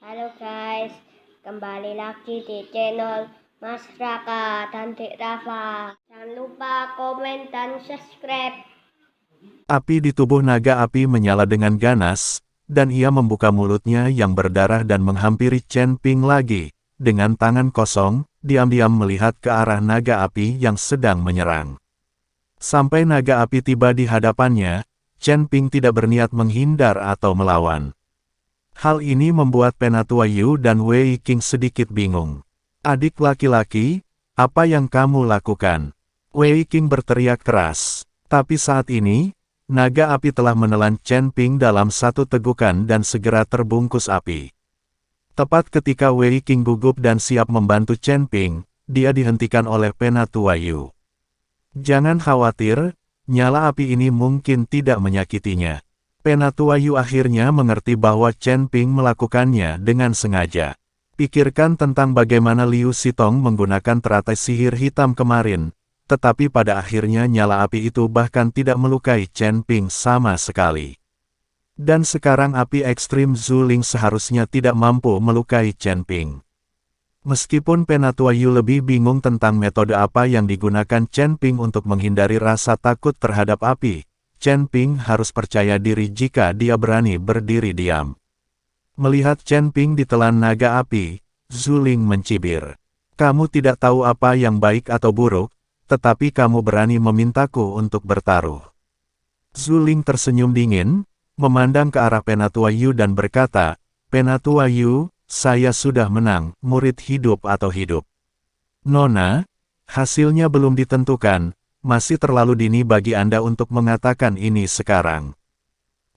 Halo guys, kembali lagi di channel Mas Raka dan Dek Rafa. Jangan lupa komen dan subscribe. Api di tubuh naga api menyala dengan ganas, dan ia membuka mulutnya yang berdarah dan menghampiri Chen Ping lagi. Dengan tangan kosong, diam-diam melihat ke arah naga api yang sedang menyerang. Sampai naga api tiba di hadapannya, Chen Ping tidak berniat menghindar atau melawan. Hal ini membuat Penatua Yu dan Wei Qing sedikit bingung. Adik laki-laki, apa yang kamu lakukan? Wei Qing berteriak keras. Tapi saat ini, naga api telah menelan Chen Ping dalam satu tegukan dan segera terbungkus api. Tepat ketika Wei Qing gugup dan siap membantu Chen Ping, dia dihentikan oleh Penatua Yu. Jangan khawatir, nyala api ini mungkin tidak menyakitinya. Penatua Yu akhirnya mengerti bahwa Chen Ping melakukannya dengan sengaja. Pikirkan tentang bagaimana Liu Sitong menggunakan teratai sihir hitam kemarin, tetapi pada akhirnya nyala api itu bahkan tidak melukai Chen Ping sama sekali. Dan sekarang api ekstrim Zuling seharusnya tidak mampu melukai Chen Ping. Meskipun Penatua Yu lebih bingung tentang metode apa yang digunakan Chen Ping untuk menghindari rasa takut terhadap api, Chen Ping harus percaya diri jika dia berani berdiri diam. Melihat Chen Ping ditelan naga api, Zuling mencibir. Kamu tidak tahu apa yang baik atau buruk, tetapi kamu berani memintaku untuk bertaruh. Zuling tersenyum dingin, memandang ke arah Penatua Yu dan berkata, Penatua Yu, saya sudah menang, murid hidup atau hidup. Nona, hasilnya belum ditentukan. Masih terlalu dini bagi Anda untuk mengatakan ini sekarang.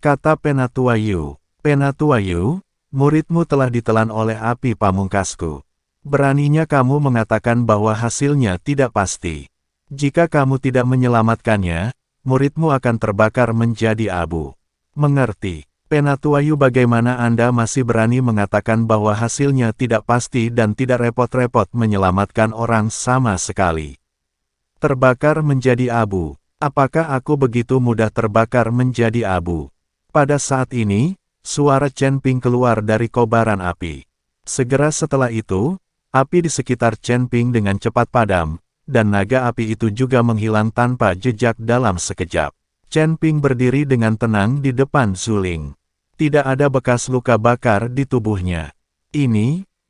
Kata Penatua Yu. Penatua Yu, muridmu telah ditelan oleh api pamungkasku. Beraninya kamu mengatakan bahwa hasilnya tidak pasti. Jika kamu tidak menyelamatkannya, muridmu akan terbakar menjadi abu. Mengerti? Penatua Yu, bagaimana Anda masih berani mengatakan bahwa hasilnya tidak pasti dan tidak repot-repot menyelamatkan orang sama sekali? Terbakar menjadi abu. Apakah aku begitu mudah terbakar menjadi abu? Pada saat ini, suara Chen Ping keluar dari kobaran api. Segera setelah itu, api di sekitar Chen Ping dengan cepat padam, dan naga api itu juga menghilang tanpa jejak dalam sekejap. Chen Ping berdiri dengan tenang di depan Zuling. Tidak ada bekas luka bakar di tubuhnya.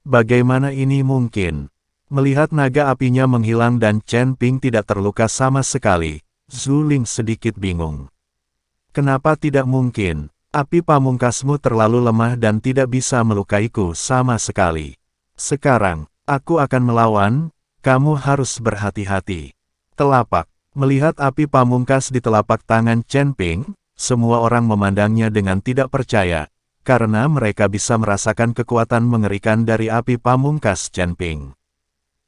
Bagaimana ini mungkin? Melihat naga apinya menghilang dan Chen Ping tidak terluka sama sekali, Zuling sedikit bingung. Kenapa tidak mungkin? Api pamungkasmu terlalu lemah dan tidak bisa melukaiku sama sekali. Sekarang, aku akan melawan, kamu harus berhati-hati. Telapak. Melihat api pamungkas di telapak tangan Chen Ping, semua orang memandangnya dengan tidak percaya, karena mereka bisa merasakan kekuatan mengerikan dari api pamungkas Chen Ping.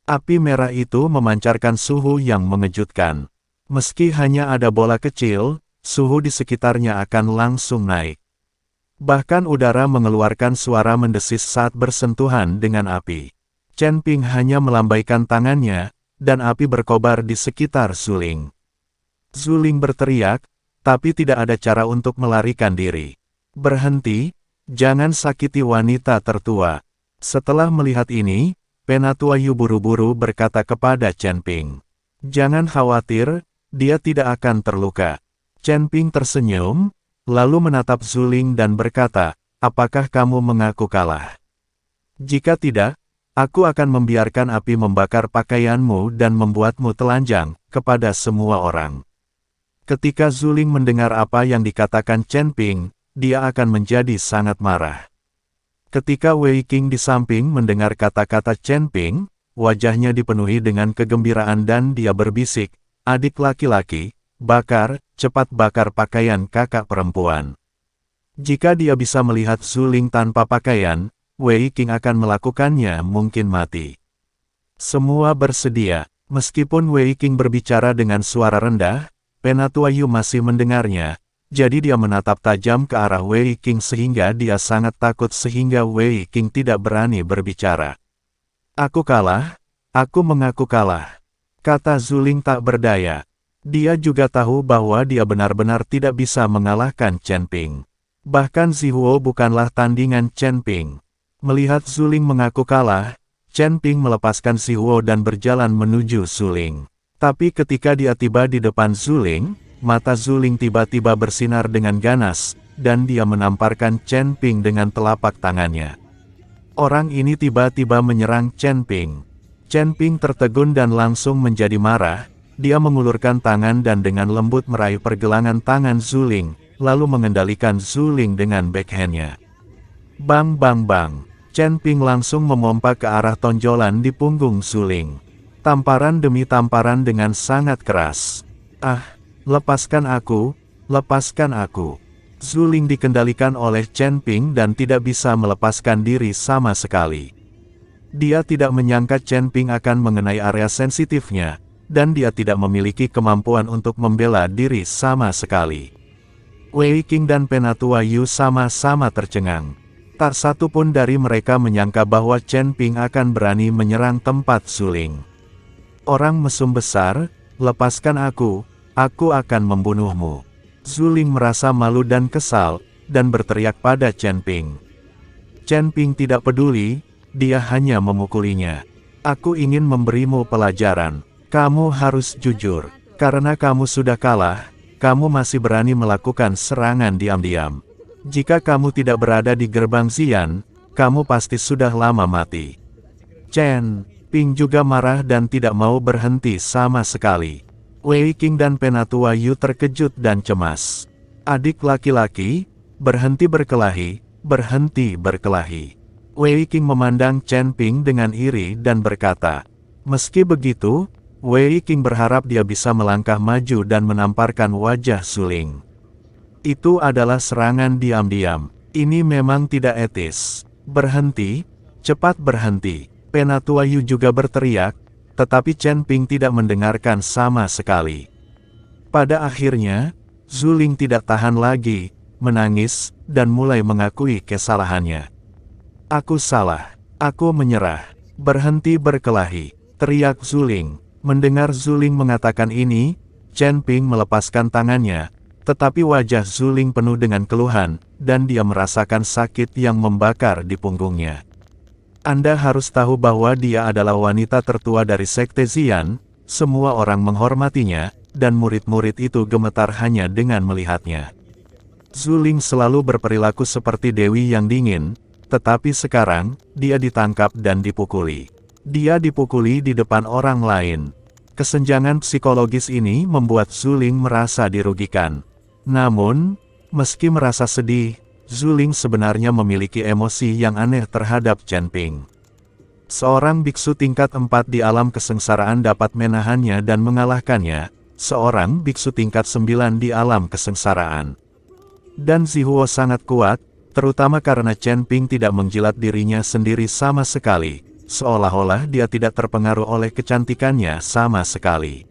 Api merah itu memancarkan suhu yang mengejutkan. Meski hanya ada bola kecil, suhu di sekitarnya akan langsung naik. Bahkan udara mengeluarkan suara mendesis saat bersentuhan dengan api. Chen Ping hanya melambaikan tangannya, dan api berkobar di sekitar Zuling. Zuling berteriak, tapi tidak ada cara untuk melarikan diri. Berhenti, jangan sakiti wanita tertua. Setelah melihat ini, Penatua Yu buru-buru berkata kepada Chen Ping. Jangan khawatir, dia tidak akan terluka. Chen Ping tersenyum, lalu menatap Zuling dan berkata, apakah kamu mengaku kalah? Jika tidak, aku akan membiarkan api membakar pakaianmu dan membuatmu telanjang kepada semua orang. Ketika Zuling mendengar apa yang dikatakan Chen Ping, dia akan menjadi sangat marah. Ketika Wei Qing di samping mendengar kata-kata Chen Ping, wajahnya dipenuhi dengan kegembiraan dan dia berbisik, adik laki-laki, cepat bakar pakaian kakak perempuan. Jika dia bisa melihat Zuling tanpa pakaian, Wei Qing akan melakukannya mungkin mati. Semua bersedia, meskipun Wei Qing berbicara dengan suara rendah, Penatua Yu masih mendengarnya. Jadi dia menatap tajam ke arah Wei Qing sehingga dia sangat takut sehingga Wei Qing tidak berani berbicara. Aku kalah, aku mengaku kalah. Kata Zuling tak berdaya. Dia juga tahu bahwa dia benar-benar tidak bisa mengalahkan Chen Ping. Bahkan Zihuo bukanlah tandingan Chen Ping. Melihat Zuling mengaku kalah, Chen Ping melepaskan si Huo dan berjalan menuju Zuling. Tapi ketika dia tiba di depan Zuling, mata Zuling tiba-tiba bersinar dengan ganas, dan dia menamparkan Chen Ping dengan telapak tangannya. Orang ini tiba-tiba menyerang Chen Ping. Chen Ping tertegun dan langsung menjadi marah. Dia mengulurkan tangan dan dengan lembut meraih pergelangan tangan Zuling, lalu mengendalikan Zuling dengan backhandnya. Bang bang bang. Chen Ping langsung memompa ke arah tonjolan di punggung Zuling. Tamparan demi tamparan dengan sangat keras. Ah, lepaskan aku, lepaskan aku. Zuling dikendalikan oleh Chen Ping dan tidak bisa melepaskan diri sama sekali. Dia tidak menyangka Chen Ping akan mengenai area sensitifnya, dan dia tidak memiliki kemampuan untuk membela diri sama sekali. Wei Qing dan Penatua Yu sama-sama tercengang. Tak satu pun dari mereka menyangka bahwa Chen Ping akan berani menyerang tempat Zuling. Orang mesum besar, lepaskan aku akan membunuhmu. Zuling merasa malu dan kesal, dan berteriak pada Chen Ping. Chen Ping tidak peduli, dia hanya memukulinya. Aku ingin memberimu pelajaran. Kamu harus jujur. Karena kamu sudah kalah, kamu masih berani melakukan serangan diam-diam. Jika kamu tidak berada di gerbang Xian, kamu pasti sudah lama mati. Chen Ping juga marah dan tidak mau berhenti sama sekali. Wei Qing dan Penatua Yu terkejut dan cemas. Adik laki-laki, berhenti berkelahi, berhenti berkelahi. Wei Qing memandang Chen Ping dengan iri dan berkata, meski begitu, Wei Qing berharap dia bisa melangkah maju dan menamparkan wajah Zuling. Itu adalah serangan diam-diam. Ini memang tidak etis. Berhenti, cepat berhenti. Penatua Yu juga berteriak, tetapi Chen Ping tidak mendengarkan sama sekali. Pada akhirnya, Zuling tidak tahan lagi, menangis, dan mulai mengakui kesalahannya. Aku salah. Aku menyerah. Berhenti berkelahi, teriak Zuling. Mendengar Zuling mengatakan ini, Chen Ping melepaskan tangannya, tetapi wajah Zuling penuh dengan keluhan, dan dia merasakan sakit yang membakar di punggungnya. Anda harus tahu bahwa dia adalah wanita tertua dari Sekte Xian, semua orang menghormatinya, dan murid-murid itu gemetar hanya dengan melihatnya. Zuling selalu berperilaku seperti dewi yang dingin, tetapi sekarang, dia ditangkap dan dipukuli. Dia dipukuli di depan orang lain. Kesenjangan psikologis ini membuat Zuling merasa dirugikan. Namun, meski merasa sedih, Zuling sebenarnya memiliki emosi yang aneh terhadap Chen Ping. Seorang biksu tingkat 4 di alam kesengsaraan dapat menahannya dan mengalahkannya, seorang biksu tingkat 9 di alam kesengsaraan. Dan Zihuo sangat kuat, terutama karena Chen Ping tidak menjilat dirinya sendiri sama sekali, seolah-olah dia tidak terpengaruh oleh kecantikannya sama sekali.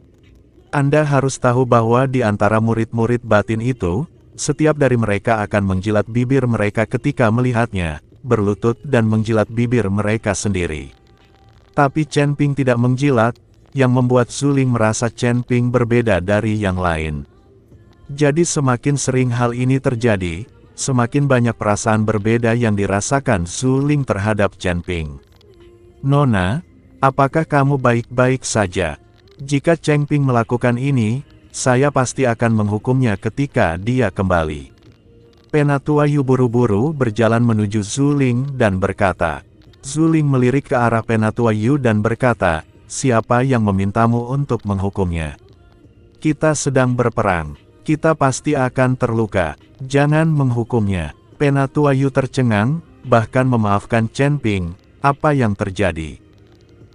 Anda harus tahu bahwa di antara murid-murid batin itu, setiap dari mereka akan menjilat bibir mereka ketika melihatnya, berlutut dan menjilat bibir mereka sendiri. Tapi Chen Ping tidak menjilat, yang membuat Zuling merasa Chen Ping berbeda dari yang lain. Jadi semakin sering hal ini terjadi, semakin banyak perasaan berbeda yang dirasakan Zuling terhadap Chen Ping. Nona, apakah kamu baik-baik saja? Jika Chen Ping melakukan ini, saya pasti akan menghukumnya ketika dia kembali. Penatua Yu buru-buru berjalan menuju Zuling dan berkata. Zuling melirik ke arah Penatua Yu dan berkata, siapa yang memintamu untuk menghukumnya? Kita sedang berperang. Kita pasti akan terluka. Jangan menghukumnya. Penatua Yu tercengang, bahkan memaafkan Chen Ping. Apa yang terjadi?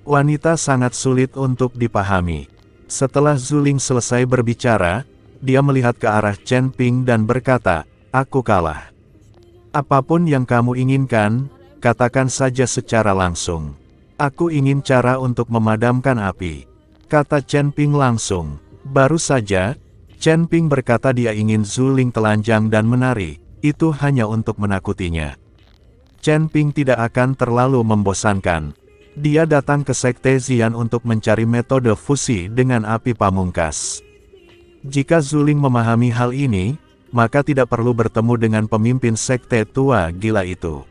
Wanita sangat sulit untuk dipahami. Setelah Zuling selesai berbicara, dia melihat ke arah Chen Ping dan berkata, aku kalah. Apapun yang kamu inginkan, katakan saja secara langsung. Aku ingin cara untuk memadamkan api. Kata Chen Ping langsung. Baru saja, Chen Ping berkata dia ingin Zuling telanjang dan menari, itu hanya untuk menakutinya. Chen Ping tidak akan terlalu membosankan. Dia datang ke Sekte Xian untuk mencari metode fusi dengan api pamungkas. Jika Zuling memahami hal ini, maka tidak perlu bertemu dengan pemimpin sekte tua gila itu.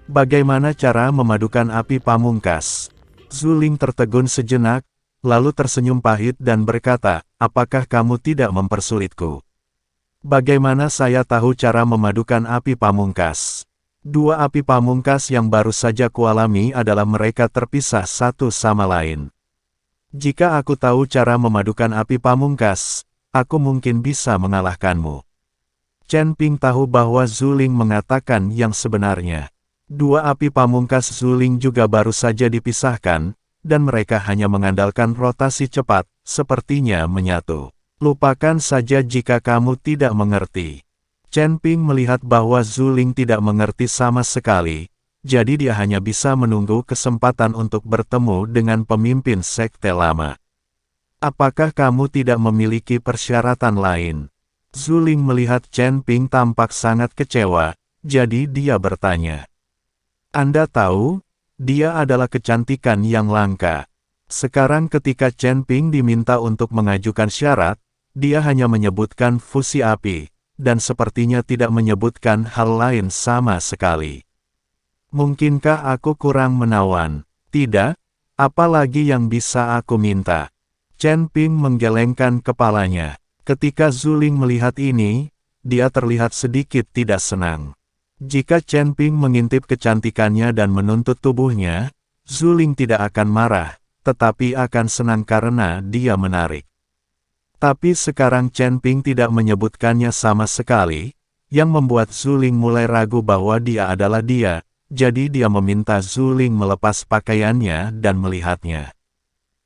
Bagaimana cara memadukan api pamungkas? Zuling tertegun sejenak, lalu tersenyum pahit dan berkata, apakah kamu tidak mempersulitku? Bagaimana saya tahu cara memadukan api pamungkas? Dua api pamungkas yang baru saja kualami adalah mereka terpisah satu sama lain. Jika aku tahu cara memadukan api pamungkas, aku mungkin bisa mengalahkanmu. Chen Ping tahu bahwa Zuling mengatakan yang sebenarnya. Dua api pamungkas Zuling juga baru saja dipisahkan, dan mereka hanya mengandalkan rotasi cepat, sepertinya menyatu. Lupakan saja jika kamu tidak mengerti. Chen Ping melihat bahwa Zuling tidak mengerti sama sekali, jadi dia hanya bisa menunggu kesempatan untuk bertemu dengan pemimpin sekte lama. Apakah kamu tidak memiliki persyaratan lain? Zuling melihat Chen Ping tampak sangat kecewa, jadi dia bertanya. Anda tahu, dia adalah kecantikan yang langka. Sekarang ketika Chen Ping diminta untuk mengajukan syarat, dia hanya menyebutkan fusi api, dan sepertinya tidak menyebutkan hal lain sama sekali. Mungkinkah aku kurang menawan? Tidak, apalagi yang bisa aku minta? Chen Ping menggelengkan kepalanya. Ketika Zuling melihat ini, dia terlihat sedikit tidak senang. Jika Chen Ping mengintip kecantikannya dan menuntut tubuhnya, Zuling tidak akan marah, tetapi akan senang karena dia menarik. Tapi sekarang Chen Ping tidak menyebutkannya sama sekali, yang membuat Zuling mulai ragu bahwa dia adalah dia, jadi dia meminta Zuling melepas pakaiannya dan melihatnya.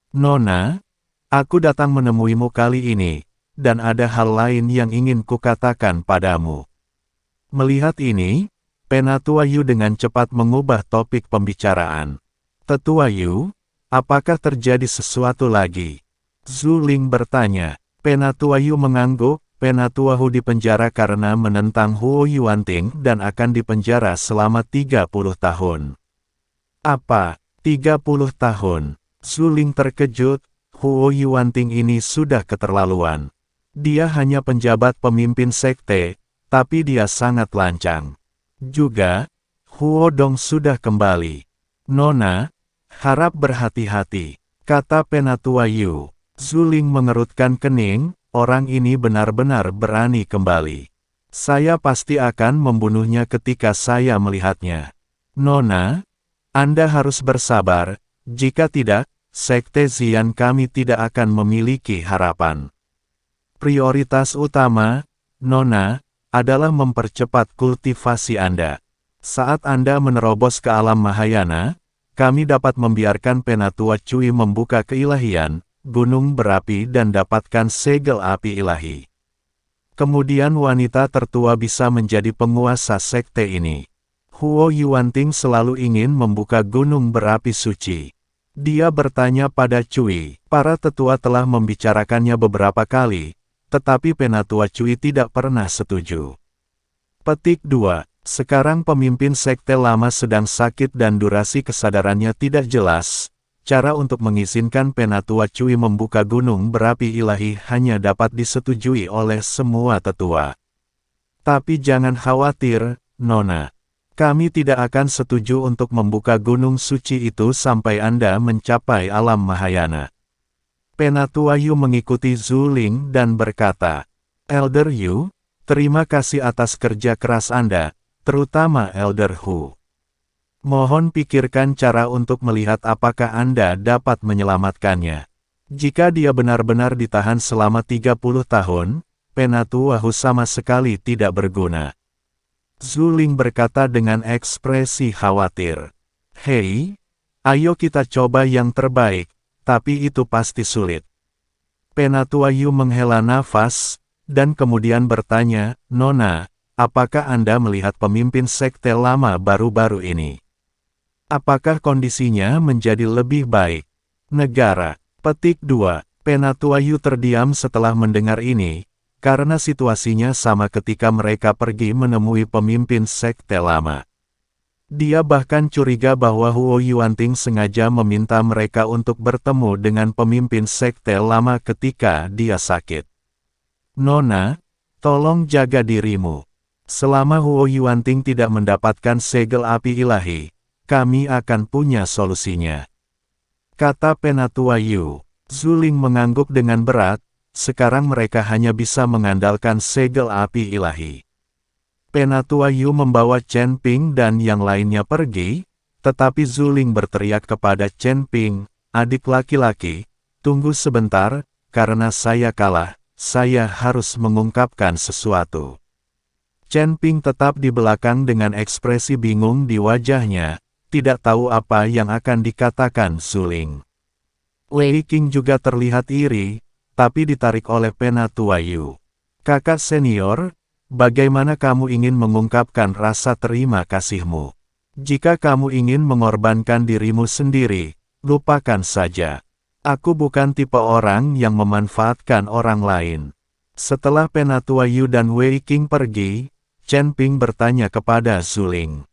Nona, aku datang menemuimu kali ini, dan ada hal lain yang ingin kukatakan padamu. Melihat ini, Penatua Yu dengan cepat mengubah topik pembicaraan. Tetua Yu, apakah terjadi sesuatu lagi? Zuling bertanya. Penatua Yu mengangguk, Penatua Hu dipenjara karena menentang Huo Yuanting dan akan dipenjara selama 30 tahun. Apa? 30 tahun? Zuling terkejut, Huo Yuanting ini sudah keterlaluan. Dia hanya penjabat pemimpin sekte, tapi dia sangat lancang. Juga, Huo Dong sudah kembali. Nona, harap berhati-hati, kata Penatua Yu. Zuling mengerutkan kening, orang ini benar-benar berani kembali. Saya pasti akan membunuhnya ketika saya melihatnya. Nona, Anda harus bersabar, jika tidak, sekte Zian kami tidak akan memiliki harapan. Prioritas utama, Nona, adalah mempercepat kultivasi Anda. Saat Anda menerobos ke alam Mahayana, kami dapat membiarkan Penatua Cui membuka keilahian, gunung berapi dan dapatkan segel api ilahi. Kemudian wanita tertua bisa menjadi penguasa sekte ini. Huo Yuanting selalu ingin membuka gunung berapi suci. Dia bertanya pada Cui. Para tetua telah membicarakannya beberapa kali, tetapi Penatua Cui tidak pernah setuju. Petik 2. Sekarang pemimpin sekte lama sedang sakit dan durasi kesadarannya tidak jelas. Cara untuk mengizinkan Penatua Cui membuka gunung berapi ilahi hanya dapat disetujui oleh semua tetua. Tapi jangan khawatir, Nona. Kami tidak akan setuju untuk membuka gunung suci itu sampai Anda mencapai alam Mahayana. Penatua Yu mengikuti Zuling dan berkata, Elder Yu, terima kasih atas kerja keras Anda, terutama Elder Hu. Mohon pikirkan cara untuk melihat apakah Anda dapat menyelamatkannya. Jika dia benar-benar ditahan selama 30 tahun, Penatua Hu sama sekali tidak berguna. Zuling berkata dengan ekspresi khawatir. Hei, ayo kita coba yang terbaik, tapi itu pasti sulit. Penatua Yu menghela nafas, dan kemudian bertanya, Nona, apakah Anda melihat pemimpin sekte lama baru-baru ini? Apakah kondisinya menjadi lebih baik? Negara. Petik 2. Penatua Yu terdiam setelah mendengar ini, karena situasinya sama ketika mereka pergi menemui pemimpin sekte lama. Dia bahkan curiga bahwa Huo Yuanting sengaja meminta mereka untuk bertemu dengan pemimpin sekte lama ketika dia sakit. Nona, tolong jaga dirimu. Selama Huo Yuanting tidak mendapatkan segel api ilahi, kami akan punya solusinya. Kata Penatua Yu. Zuling mengangguk dengan berat, sekarang mereka hanya bisa mengandalkan segel api ilahi. Penatua Yu membawa Chen Ping dan yang lainnya pergi, tetapi Zuling berteriak kepada Chen Ping, adik laki-laki, tunggu sebentar, karena saya kalah, saya harus mengungkapkan sesuatu. Chen Ping tetap di belakang dengan ekspresi bingung di wajahnya, tidak tahu apa yang akan dikatakan Zuling. Wei Qing juga terlihat iri, tapi ditarik oleh Penatua Yu. Kakak senior, bagaimana kamu ingin mengungkapkan rasa terima kasihmu? Jika kamu ingin mengorbankan dirimu sendiri, lupakan saja. Aku bukan tipe orang yang memanfaatkan orang lain. Setelah Penatua Yu dan Wei Qing pergi, Chen Ping bertanya kepada Zuling.